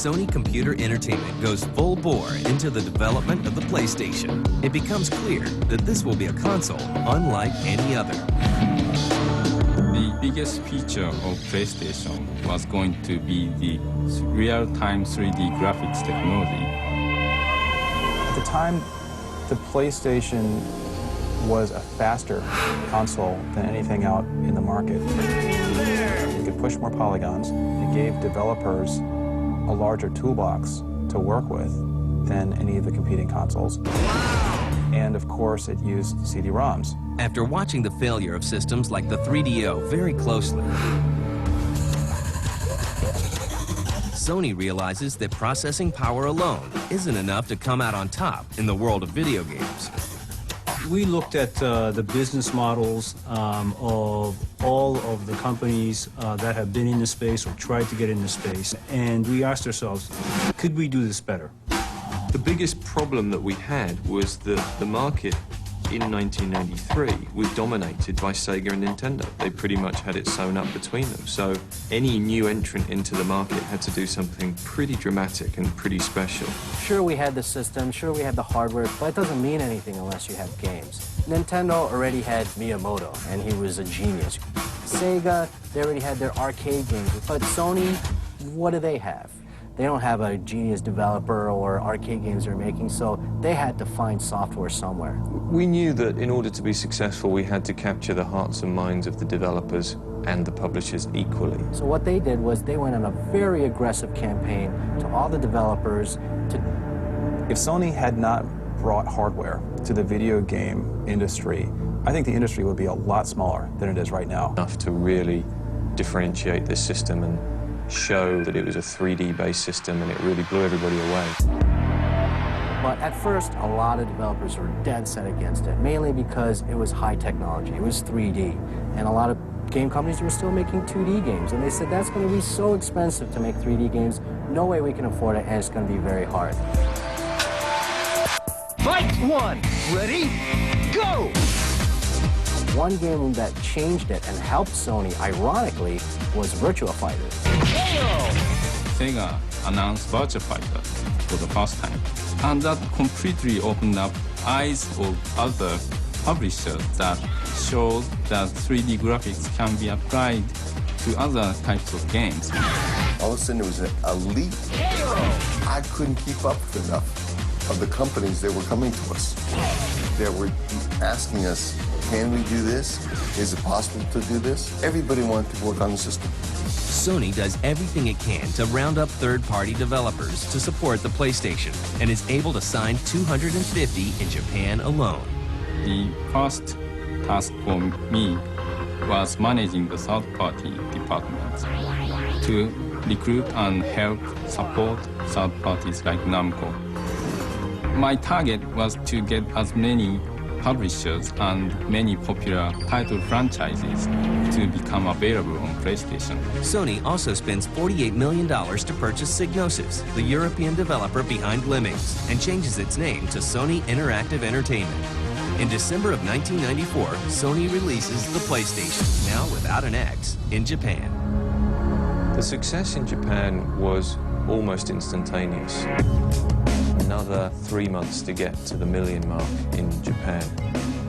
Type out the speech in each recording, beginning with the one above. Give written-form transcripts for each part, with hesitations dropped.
Sony Computer Entertainment goes full bore into the development of the PlayStation, it becomes clear that this will be a console unlike any other. The biggest feature of PlayStation was going to be the real-time 3D graphics technology. At the time, the PlayStation was a faster console than anything out in the market. You could push more polygons. It gave developers a larger toolbox to work with than any of the competing consoles. And of course, it used CD-ROMs. After watching the failure of systems like the 3DO very closely, Sony realizes that processing power alone isn't enough to come out on top in the world of video games. We looked at the business models of all of the companies that have been in the space or tried to get into space, and we asked ourselves, could we do this better? The biggest problem that we had was that the market in 1993 was dominated by Sega and Nintendo. They pretty much had it sewn up between them. So any new entrant into the market had to do something pretty dramatic and pretty special. Sure, we had the system, sure, we had the hardware, but it doesn't mean anything unless you have games. Nintendo already had Miyamoto, and he was a genius. Sega, they already had their arcade games, but Sony, what do they have? They don't have a genius developer or arcade games they're making, so they had to find software somewhere. We knew that in order to be successful, we had to capture the hearts and minds of the developers and the publishers equally. So what they did was they went on a very aggressive campaign to all the developers to... If Sony had not brought hardware to the video game industry, I think the industry would be a lot smaller than it is right now. Enough to really differentiate this system and show that it was a 3D-based system, and it really blew everybody away. But at first, a lot of developers were dead set against it, mainly because it was high technology, it was 3D, and a lot of game companies were still making 2D games, and they said that's going to be so expensive to make 3D games, no way we can afford it, and it's going to be very hard. Fight one! Ready? Go! One game that changed it and helped Sony, ironically, was Virtua Fighter. Sega announced Virtua Fighter for the first time, and that completely opened up eyes of other publishers that showed that 3D graphics can be applied to other types of games. All of a sudden, there was a leap. I couldn't keep up with enough of the companies that were coming to us. They were asking us, can we do this? Is it possible to do this? Everybody wanted to work on the system. Sony does everything it can to round up third-party developers to support the PlayStation and is able to sign 250 in Japan alone. The first task for me was managing the third-party departments to recruit and help support third parties like Namco. My target was to get as many publishers and many popular title franchises to become available on PlayStation. Sony also spends $48 million to purchase Psygnosis, the European developer behind Lemmings, and changes its name to Sony Interactive Entertainment. In December of 1994, Sony releases the PlayStation, now without an X, in Japan. The success in Japan was almost instantaneous. Another 3 months to get to the million mark in Japan.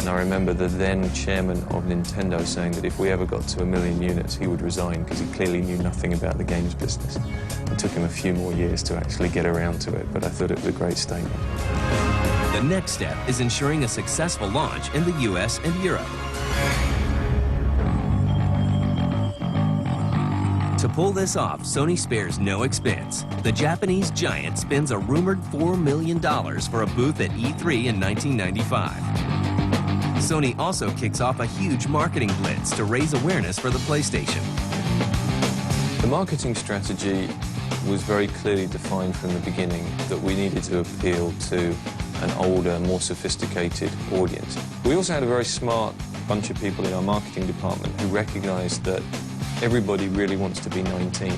And I remember the then chairman of Nintendo saying that if we ever got to 1 million units, he would resign because he clearly knew nothing about the games business. It took him a few more years to actually get around to it, but I thought it was a great statement. The next step is ensuring a successful launch in the US and Europe. To pull this off, Sony spares no expense. The Japanese giant spends a rumored $4 million for a booth at E3 in 1995. Sony also kicks off a huge marketing blitz to raise awareness for the PlayStation. The marketing strategy was very clearly defined from the beginning that we needed to appeal to an older, more sophisticated audience. We also had a very smart bunch of people in our marketing department who recognized that everybody really wants to be 19.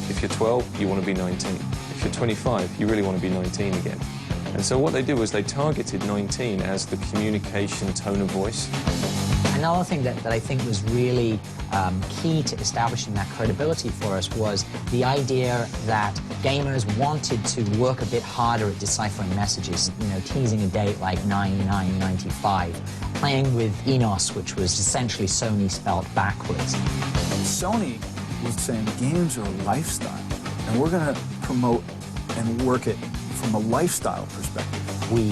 If you're 12, you want to be 19. If you're 25, you really want to be 19 again. And so what they did was they targeted 19 as the communication tone of voice. Another thing that I think was really key to establishing that credibility for us was the idea that gamers wanted to work a bit harder at deciphering messages, you know, teasing a date like 9995, playing with Enos, which was essentially Sony spelled backwards. Sony was saying games are a lifestyle, and we're going to promote and work it from a lifestyle perspective. We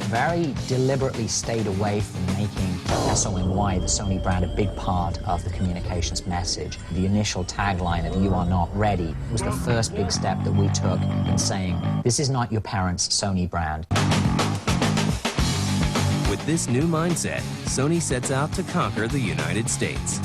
very deliberately stayed away from making SONY, the Sony brand, a big part of the communications message. The initial tagline of "You are not ready" was the first big step that we took in saying, this is not your parents' Sony brand. With this new mindset, Sony sets out to conquer the United States.